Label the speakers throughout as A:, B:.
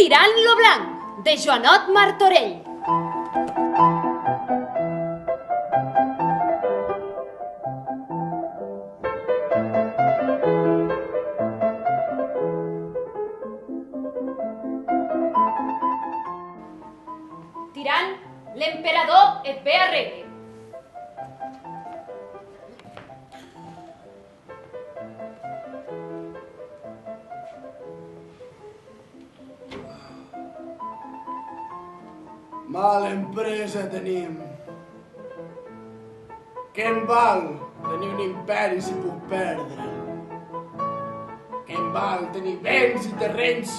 A: Tirant lo blanc, de Joanot Martorell. Tirant l'emperador et ve arregre.
B: Mala empresa tenim. Què em val tenir un imperi si puc perdre'l? Què em val tenir béns i terrenys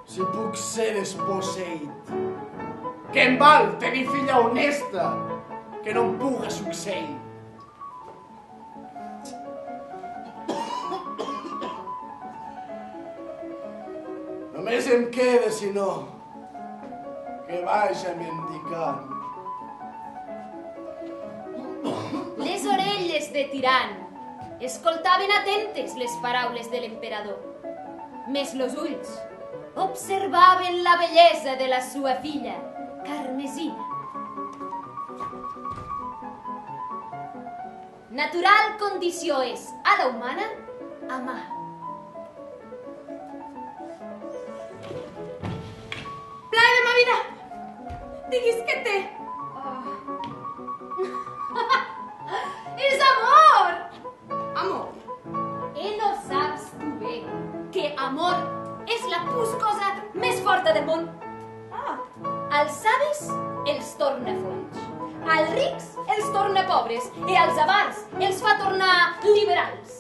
B: si puc ser desposseït? Què em val tenir filla honesta que no em puga succeir? Només em queda, si no, que vaja mendicant.
A: Les orelles de Tirant escoltaven atentes les paraules de l'emperador, mes los ulls observaven la bellesa de la sua filla, Carmesina. Natural condició és a la humana amar.
C: Plaer de ma vida! Diguis què té?
A: És amor!
C: Amor.
A: I no saps tu bé que amor és la cosa més forta del món. Als savis els torna folls, als rics els torna pobres i als avars els fa tornar liberals.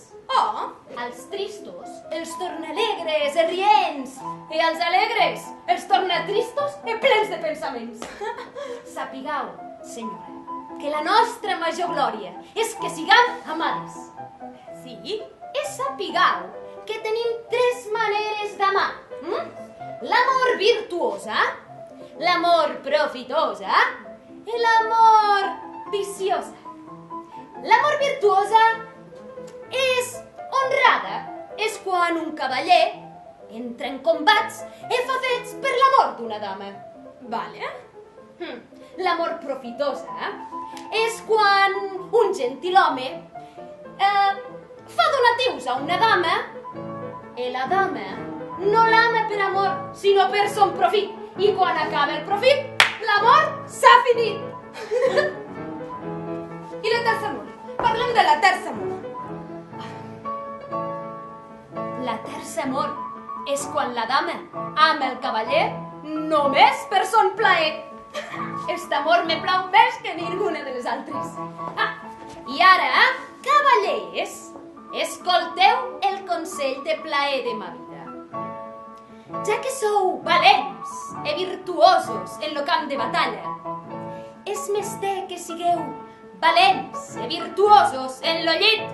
A: Als tristos els torna alegres i rients i als alegres els torna tristos i plens de pensaments. Sapigueu, senyora, que la nostra major glòria és que siguem amades. Sí, i sapigueu que tenim 3 maneres d'amar. L'amor virtuosa, l'amor profitosa i l'amor viciosa. L'amor virtuosa és honrada. És quan un cavaller entra en combats i fa fets per l'amor d'una dama.
C: Vale.
A: L'amor profitosa és quan un gentilhome fa donatius a una dama i la dama no l'ama per amor, sinó per son profit. I quan acaba el profit, l'amor s'ha finit.
C: I la terça amor? Parlem de la terça amor.
A: La terça amor és quan la dama ama el cavaller només per son plaer. Este amor me plau més que ninguna de les altres. I ara, cavallers, escolteu el consell de plaer de ma vida. Ja que sou valents i virtuosos en lo camp de batalla, és menester que sigueu valents i virtuosos en lo llit